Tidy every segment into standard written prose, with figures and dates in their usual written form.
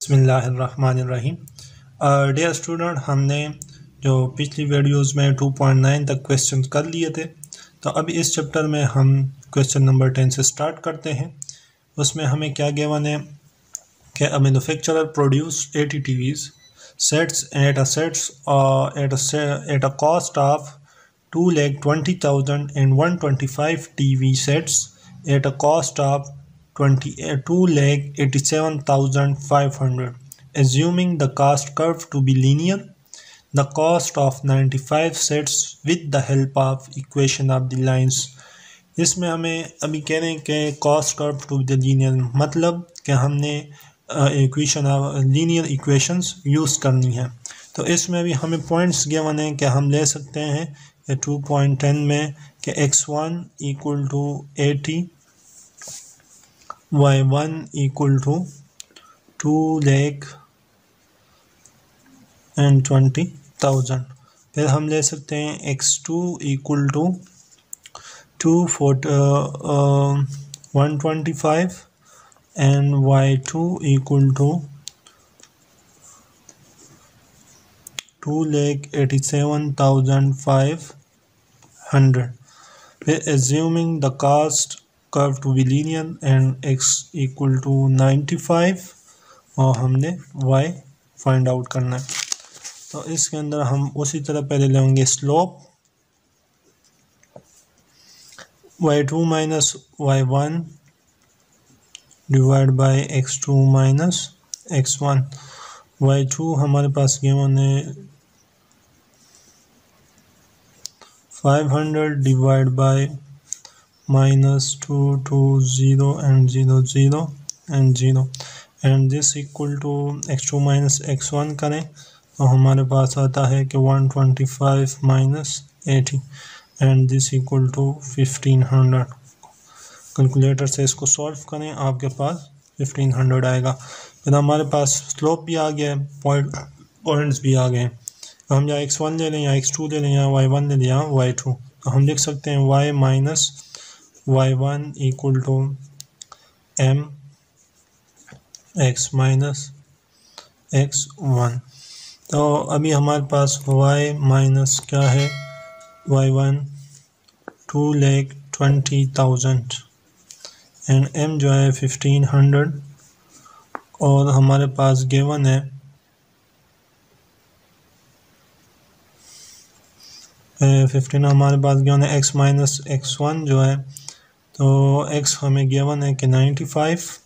बिस्मिल्लाहिर्रहमानिर्रहीम। Dear student, हमने जो पिछली वीडियोस में 2.9 तक क्वेश्चन कर लिए थे, तो अभी इस चैप्टर में हम क्वेश्चन नंबर 10 से स्टार्ट करते हैं। उसमें हमें क्या गिवन है कि a manufacturer produce 80 TVs sets at a cost of 2,20,000 and 125 TV sets at a cost of 2,87,500. Assuming the cost curve to be linear, the cost of 95 sets with the help of equation of the lines. इसमें हमें अभी कह रहे हैं कि cost curve to the linear, मतलब कि हमने इक्वेशन लीनियर इक्वेशंस यूज़ करनी है। तो इसमें भी हमें पॉइंट्स गिवन है कि हम ले सकते हैं कि 2.10 में कि x1 equal to 80, y1 equal to 2,20,000। फिर हम ले सकते हैं x2 equal to 125 and y2 equal to 2,87,500. फिर assuming the cost curve to be linear and x equal to 95 और हमने y फाइंड आउट करना है। तो इसके अंदर हम उसी तरह पहले लेंगे slope y2 minus y1 divide by x2 minus x1। y2 हमारे पास गिवन है 500 divide by minus 220 and 00 and 0 and this equal to x2 minus x1 करें तो हमारे पास आता है कि 125 minus 80 and this equal to 1500। Calculator से इसको सॉल्व करें, आपके पास 1500 आएगा। फिर हमारे पास स्लोप भी आ गया है, पॉइंट्स भी आ गए। तो हम या x1 ले लें या x2 ले लें या y1 ले लें या y2, तो हम लिख सकते हैं y minus y1 equal to m x minus x1। तो अभी हमारे पास y माइनस क्या है, y1 2,20,000 एंड m जो है 1500 और हमारे पास गिवन है 15 हमारे पास गिवन है x माइनस x1 जो है, तो x हमें गिवन है कि 95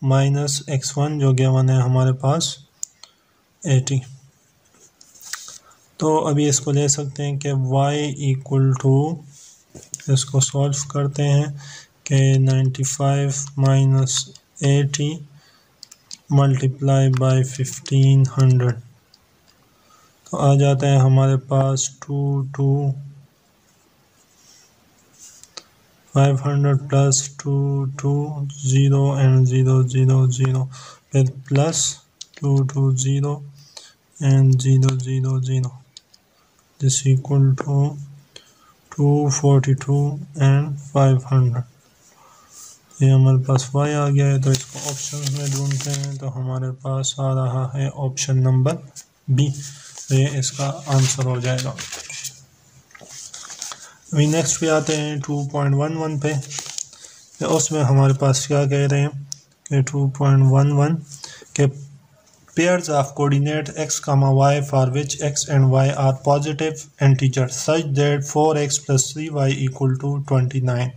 माइनस x1 जो गिवन है हमारे पास 80। तो अभी इसको ले सकते हैं कि y इक्वल टू, इसको सॉल्व करते हैं कि 95 माइनस 80 मल्टीप्लाई बाय 1500, तो आ जाता है हमारे पास 500 प्लस 220 एंड 000, फिर plus 220 and 000, this equal to 242 and 500। ये हमारे पास y आ गया है, तो इसको ऑप्शन में ढूंढते हैं तो हमारे पास आ रहा है ऑप्शन नंबर बी, तो ये इसका आंसर हो जाएगा। अभी नेक्स्ट पे आते हैं 2.11 पे, तो उसमें हमारे पास क्या कह रहे हैं कि 2.11 के pairs of coordinate x, y for which x and y are positive integers such that 4x plus 3y equal to 29।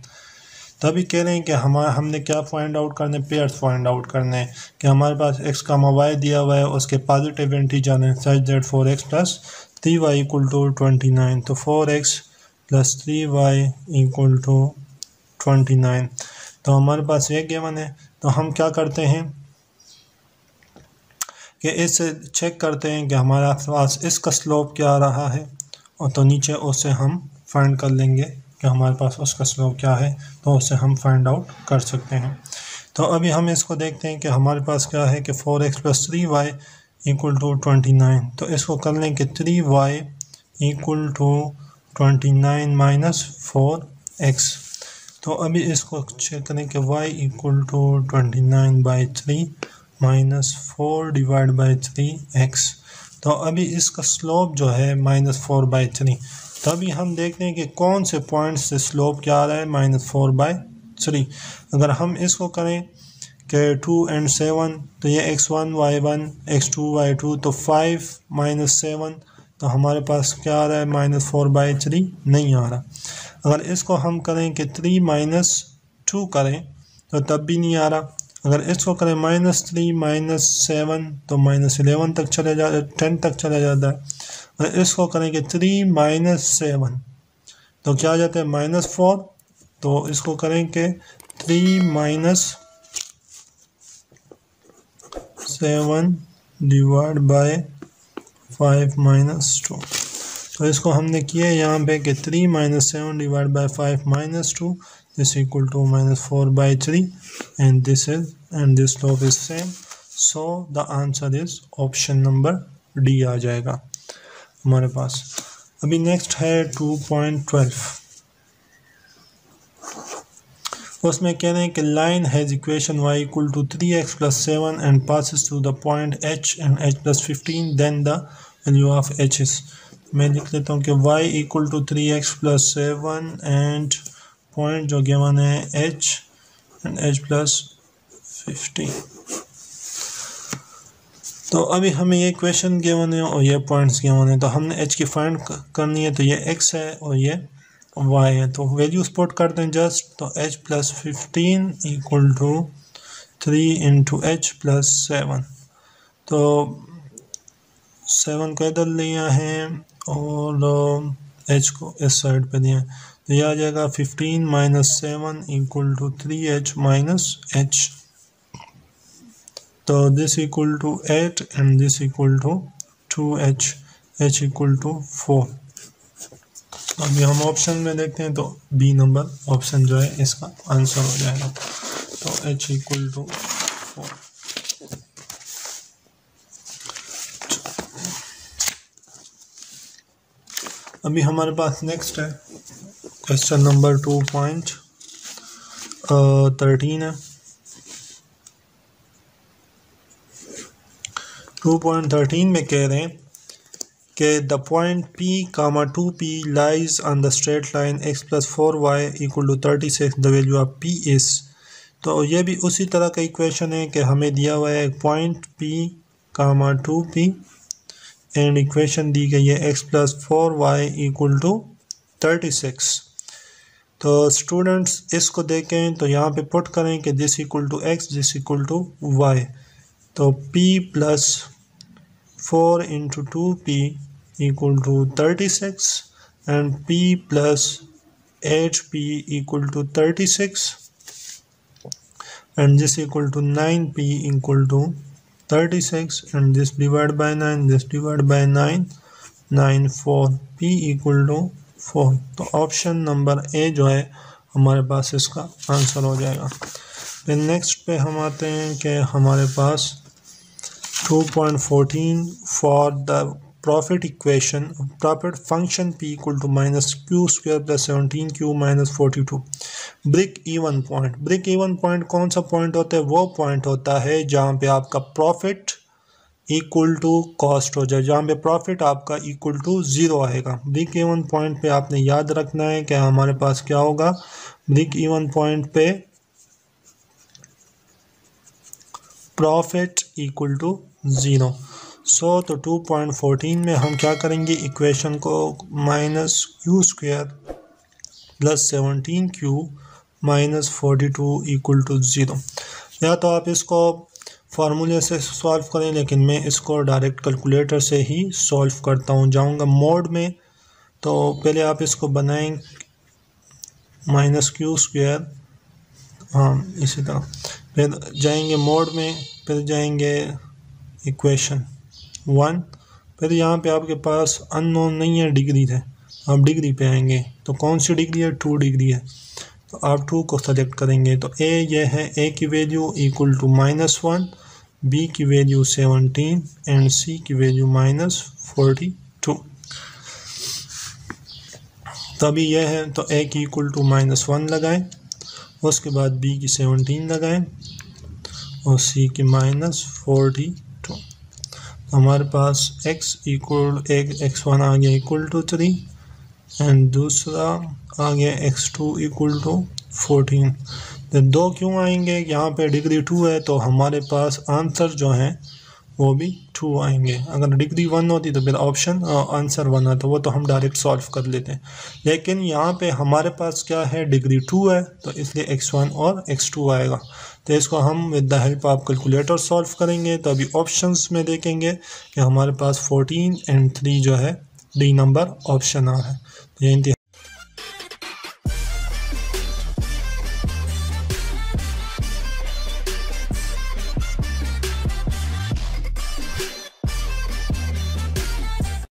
तभी कह रहे हैं कि हमने क्या फाइंड आउट करने, पेयर्स फाइंड आउट करने हैं कि हमारे पास x, y दिया हुआ है, उसके पॉजिटिव इंटीजर हैं such that 4x plus 3y equal to 29। तो 4x plus 3y equal to 29, तो हमारे पास ये गिवन है। तो हम क्या करते हैं कि इससे चेक करते हैं कि हमारे पास इसका स्लोप क्या आ रहा है, और तो नीचे उससे हम फाइंड कर लेंगे कि हमारे पास उसका स्लोप क्या है, तो उससे हम फाइंड आउट कर सकते हैं। तो अभी हम इसको देखते हैं कि हमारे पास क्या है कि 4x plus 3y equal to 29। तो इसको कर लें कि 3y equal to 29 minus 4x। तो अभी इसको चेक करें कि y equal to 29 by 3 -4 divide by 3x। तो अभी इसका स्लोप जो है -4/3। तो अभी हम देखते हैं कि कौन से पॉइंट से स्लोप क्या आ रहा है, -4/3। अगर हम इसको करें कि 2 and 7, तो ये x1 y1 x2 y2, तो 5 - 7, तो हमारे पास क्या आ रहा है, -4/3 नहीं आ रहा। अगर इसको हम करें कि 3 - 2 करें तो तब भी नहीं आ रहा। अगर इसको करें -3 - 7, तो -11 तक चले जा 10 तक चला जाता है। अगर इसको करें कि 3 - 7, तो क्या आ जाता है, -4। तो इसको करें कि 3 - 7 डिवाइड बाय 5 - 2। तो इसको हमने किया यहाँ पे कि 3 - 7 divide by 5 - 2 is equal to -4/3, and this slope is same, so the answer is option number D आ जाएगा हमारे पास। अभी नेक्स्ट है 2.12। उसमें कह रहे हैं कि line has equation y equal to 3x + 7 and passes through the point h and h + 15, then the value of h is। मैं लिख लेता हूँ कि y equal to 3x + 7 and point जो गिवन है h and h + 15। तो अभी हमें ये क्वेश्चन गिवन है और ये पॉइंट्स गिवन है, तो हमने h की फाइंड करनी है। तो ये x है और ये y है, तो वैल्यूज पुट करते हैं जस्ट। तो h + 15 = 3 × h + 7। तो 7 को इधर लिया है और h को इस साइड पे दिया है, तो यह आ जाएगा 15 - 7 = 3h - h। तो this equal to 8 and this equal to 2h, h equal to 4। अभी हम ऑप्शन में देखते हैं तो बी नंबर ऑप्शन जो है इसका आंसर हो जाएगा। तो h इक्वल टू 4। अभी हमारे पास नेक्स्ट है क्वेश्चन नंबर 2.13 है। 2.13 में कह रहे हैं कि the point P, 2P lies on the straight line x + 4y = 36, the value of P is. तो ये भी उसी तरह का इक्वेशन है कि हमें दिया हुआ है point P, 2P and equation दी गई है x + 4y = 36। तो स्टूडेंट्स इसको देखें तो यहाँ पे पुट करें कि this equal to x, this equal to y। तो p + 4 × 2p = 36 and p + 8p = 36 and this equal to 9p = 36 and this divided by 9, this divided by 9, 9 4, p = 4। तो ऑप्शन नंबर ए जो है हमारे पास इसका आंसर हो जाएगा। फिर नेक्स्ट पे हम आते हैं कि हमारे पास 2.14 for the profit equation, profit function p = -q² + 17q - 42। Break even point, break even point कौन सा पॉइंट होता है, वो पॉइंट होता है जहाँ पे आपका प्रॉफिट इक्वल टू कॉस्ट हो जाए, जहाँ पे प्रॉफिट आपका इक्वल टू 0 आएगा। ब्रेक इवन पॉइंट पे आपने याद रखना है कि हमारे पास क्या होगा, ब्रेक इवन पॉइंट पे प्रॉफिट इक्वल टू 0। तो 2.14 में हम क्या करेंगे, इक्वेशन को -q² + 17q - 42 = 0। या तो आप इसको फार्मूले से सॉल्व करें, लेकिन मैं इसको डायरेक्ट कैलकुलेटर से ही सॉल्व करता हूँ। जाऊँगा मोड में, तो पहले आप इसको बनाएं -q², हाँ इसी तरह, फिर जाएंगे मोड में, फिर जाएंगे इक्वेशन 1, फिर यहाँ पे आपके पास अननोन नहीं है, डिग्री है, आप डिग्री पे आएंगे। तो कौन सी डिग्री है, 2 डिग्री है, तो आप 2 को सेलेक्ट करेंगे। तो ए ये है, ए की वैल्यू इक्वल टू -1, बी की वैल्यू 17 एंड सी की वैल्यू -42। तभी यह है, तो ए की इक्वल टू -1 लगाएं, उसके बाद बी की 17 लगाएं, और सी की -42। हमारे पास x1 आ गया इक्वल टू 3 एंड दूसरा आ गया x2 इक्वल टू 14। तो 2 क्यों आएंगे, यहाँ पे डिग्री 2 है तो हमारे पास आंसर जो है वो भी 2 आएंगे। अगर डिग्री 1 होती तो फिर ऑप्शन आंसर 1 आता, वो तो हम डायरेक्ट सॉल्व कर लेते हैं। लेकिन यहाँ पे हमारे पास क्या है, डिग्री 2 है तो इसलिए x1 और x2 आएगा। तो इसको हम with the help of calculator solve करेंगे। तो अभी ऑप्शंस में देखेंगे कि हमारे पास 14 एंड 3 जो है डी नंबर ऑप्शन आ है। तो ये